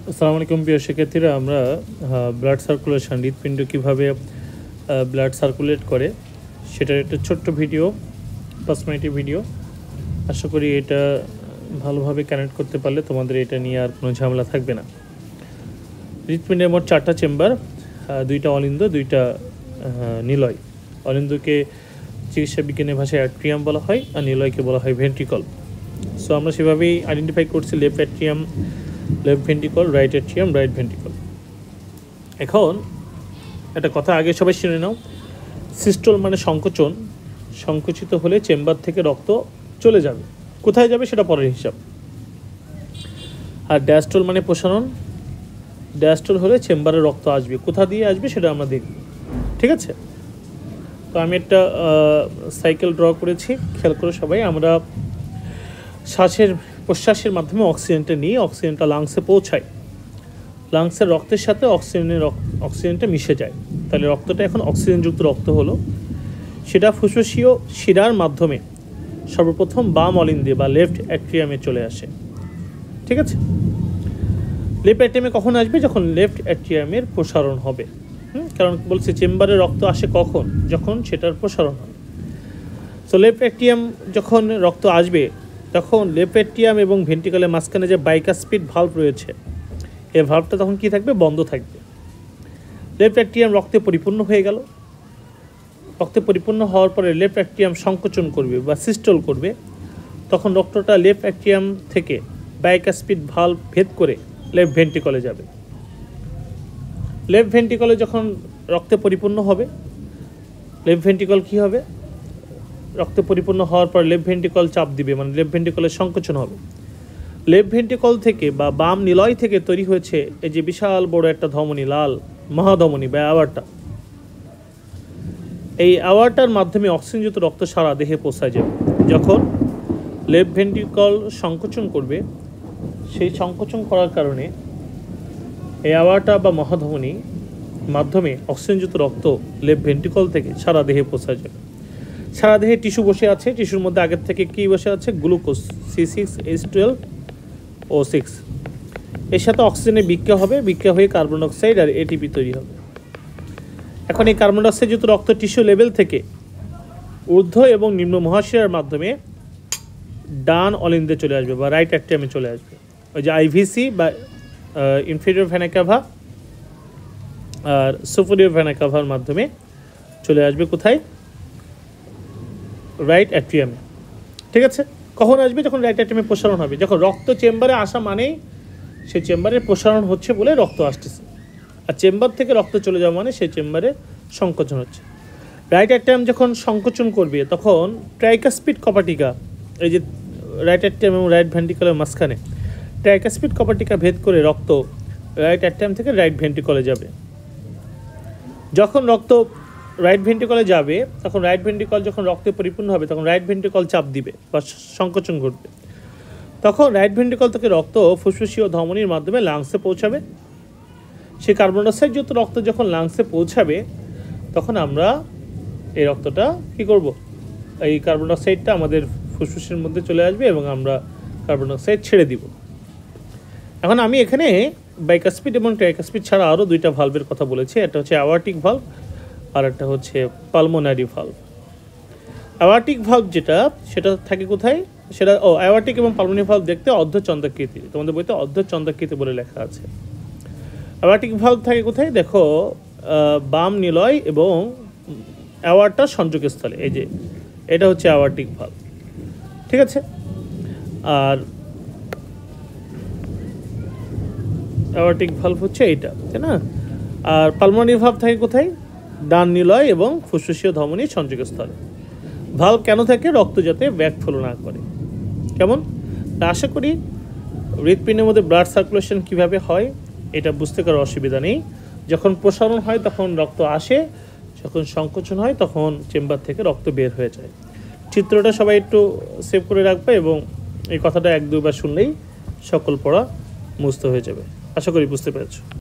আসসালামু আলাইকুম প্রিয় শিক্ষার্থীরা, আমরা ব্লাড সার্কুলেশন, হৃৎপিণ্ড কীভাবে ব্লাড সার্কুলেট করে সেটার একটা ছোট্ট ভিডিও, 5 মিনিটের ভিডিও। আশা করি এটা ভালোভাবে কানেক্ট করতে পারলে তোমাদের এটা নিয়ে আর কোনো ঝামেলা থাকবে না। হৃৎপিণ্ডের মোট 4টা চেম্বার, 2টা অলিন্দ, 2টা নিলয়। অলিন্দকে চিকিৎসা বিজ্ঞানের ভাষায় অ্যাট্রিয়াম বলা হয়, আর নিলয়কে বলা হয় ভেন্ট্রিকল। সো আমরা সেভাবেই আইডেন্টিফাই করছি left atrium, left ventricle, right atrium, right ventricle. এখন একটা কথা আগে সবাই শুনে নাও। সিস্টোল মানে সংকোচন, সংকুচিত হলে চেম্বার থেকে রক্ত চলে যাবে, কোথায় যাবে সেটা পরের হিসাব। আর ডায়াস্টোল মানে প্রসারণ, ডায়াস্টোল হলে চেম্বারে রক্ত আসবে, কোথা দিয়ে আসবে সেটা আমরা দেখব। ঠিক আছে, তো আমি একটা সাইকেল ড্র করেছি, খেয়াল করে সবাই। আমরা প্রশ্বাসের মাধ্যমে অক্সিজেনটা নিয়ে অক্সিজেনটা লাংসে পৌঁছায়, লাংসের রক্তের সাথে অক্সিজেনটা মিশে যায়, তাহলে রক্তটা এখন অক্সিজেনযুক্ত রক্ত হলো। সেটা ফুসফুসীয় শিরার মাধ্যমে সর্বপ্রথম বাম অলিন্দে বা লেফট অ্যাট্রিয়ামে চলে আসে। ঠিক আছে, লেফট অ্যাট্রিয়ামে কখন আসবে? যখন লেফট অ্যাট্রিয়ামের প্রসারণ হবে। কারণ বলছে চেম্বারে রক্ত আসে কখন? যখন সেটার প্রসারণ হয়। সো লেফট অ্যাট্রিয়াম যখন রক্ত আসবে, তখন লেফট অ্যাট্রিয়াম এবং ভেন্ট্রিকলের মাঝখানে যে বাইকাস্পিড ভাল্ব রয়েছে, এই ভাল্বটা তখন কী থাকবে? বন্ধ থাকবে। লেফট অ্যাট্রিয়াম রক্তে পরিপূর্ণ হয়ে গেল। রক্তে পরিপূর্ণ হওয়ার পরে লেফট অ্যাট্রিয়াম সংকোচন করবে বা সিস্টোল করবে। তখন রক্তটা লেফট অ্যাট্রিয়াম থেকে বাইকাস্পিড ভাল্ব ভেদ করে লেফট ভেন্ট্রিকলে যাবে। লেফট ভেন্ট্রিকলে যখন রক্তে পরিপূর্ণ হবে, লেফট ভেন্ট্রিকল কী হবে? রক্তে পরিপূর্ণ হওয়ার পর লেফট ভেন্ট্রিকল চাপ দিবে, মানে লেফট ভেন্ট্রিকলের সংকোচন হবে। লেফট ভেন্ট্রিকল থেকে বা বাম নিলয় থেকে তৈরি হয়েছে এই যে বিশাল বড় একটা ধমনী, লাল মহাধমনী বা অ্যাওয়ার্টা। এই অ্যাওয়ার্টার মাধ্যমে অক্সিজেনযুক্ত রক্ত সারা দেহে পৌঁছায় যাবে। যখন লেফট ভেন্ট্রিকল সংকোচন করবে, সেই সংকোচন করার কারণে এই অ্যাওয়ার্টা বা মহাধমনী মাধ্যমে অক্সিজেনযুক্ত রক্ত লেফট ভেন্ট্রিকল থেকে সারা দেহে পৌঁছায় যাবে। সারা দেহে টিস্যু বসে আছে, টিস্যুর মধ্যে আগের থেকে কী বসে আছে? Glucose, C6H12O6। এর সাথে অক্সিজেনের বিক্রিয়া হবে, বিক্রিয়া হয়ে কার্বন ডাইঅক্সাইড আর এটিপি তৈরি হবে। এখন এই কার্বন ডাইঅক্সাইডযুক্ত রক্ত টিস্যু লেভেল থেকে ঊর্ধ্ব এবং নিম্ন মহাশিরার মাধ্যমে ডান অলিন্দে চলে আসবে বা রাইট অ্যাট্রিয়ামে চলে আসবে। ওই যে আইভিসি বা ইনফেরিয়র ভেনা কাভা আর সুপেরিয়র ভেনা কাভার মাধ্যমে চলে আসবে কোথায়? রাইট অ্যাট্রিয়ামে। ঠিক আছে, কখন আসবে? যখন রাইট অ্যাট্রিয়ামে প্রসারণ হবে। যখন রক্ত চেম্বারে আসা মানেই সেই চেম্বারে প্রসারণ হচ্ছে বলে রক্ত আসতেছে, আর চেম্বার থেকে রক্ত চলে যাওয়া মানে সেই চেম্বারে সংকোচন হচ্ছে। রাইট অ্যাট্রিয়াম যখন সংকোচন করবে, তখন ট্রাইকাস্পিড কপাটিকা, এই যে রাইট অ্যাট্রিয়াম এবং রাইট ভেন্ট্রিকলের মাঝখানে ট্রাইকাস্পিড কপাটিকা ভেদ করে রক্ত রাইট অ্যাট্রিয়াম থেকে রাইট ভেন্ট্রিকলে যাবে। যখন রক্ত রাইট ভেন্ট্রিকলে যাবে, তখন রাইট ভেন্ট্রিকল যখন রক্তে পরিপূর্ণ হবে, তখন রাইট ভেন্ট্রিকল চাপ দিবে বা সংকোচন ঘটবে। তখন রাইট ভেন্ট্রিকল থেকে রক্ত ফুসফুসীয় ধমনীর মাধ্যমে লাংসে পৌঁছাবে। সেই কার্বন ডাইঅক্সাইডযুক্ত রক্ত যখন লাংসে পৌঁছাবে, তখন আমরা এই রক্তটা কী করব? এই কার্বন ডাইঅক্সাইডটা আমাদের ফুসফুসের মধ্যে চলে আসবে এবং আমরা কার্বন ডাইঅক্সাইড ছেড়ে দিব। এখন আমি এখানে বাইকাস্পিড এবং ট্রাইকাস্পিড ছাড়া আরও 2টা ভালভের কথা বলেছি। একটা হচ্ছে অ্যাওয়ার্টিক ভালভ আর একটা হচ্ছে পালমোনারি ভালভ। অ্যাওয়ার্টিক ভালভ যেটা, সেটা থাকে কোথায়? সেটা অ্যাওয়ার্টিক এবং পালমোনারি ভালভ দেখতে অর্ধচন্দ্রাকৃতি, তোমাদের বইতে অর্ধচন্দ্রাকৃতি বলে লেখা আছে। অ্যাওয়ার্টিক ভালভ থাকে কোথায়? দেখো, বাম নিলয় এবং অ্যাওয়ার্টার সংযোগস্থলে, এই যে এটা হচ্ছে অ্যাওয়ার্টিক ভালভ। ঠিক আছে, আর অ্যাওয়ার্টিক ভালভ হচ্ছে এইটা, তাই না? আর পালমোনারি ভালভ থাকে কোথায়? ডান নিলয় এবং ফুসফুসীয় ধমনীর সংযোগস্থলে। ভালভ কেন থাকে? রক্ত যাতে ব্যাকফ্লো না করে। কেমন? আশা করি হৃৎপিণ্ডের মধ্যে ব্লাড সার্কুলেশন কীভাবে হয় এটা বুঝতে কারো অসুবিধা নেই। যখন প্রসারণ হয় তখন রক্ত আসে, যখন সংকোচন হয় তখন চেম্বার থেকে রক্ত বের হয়ে যায়। চিত্রটা সবাই একটু সেভ করে রাখবে এবং এই কথাটা 1-2 বার শুনলেই সকল পড়া মুক্ত হয়ে যাবে। আশা করি বুঝতে পেরেছো।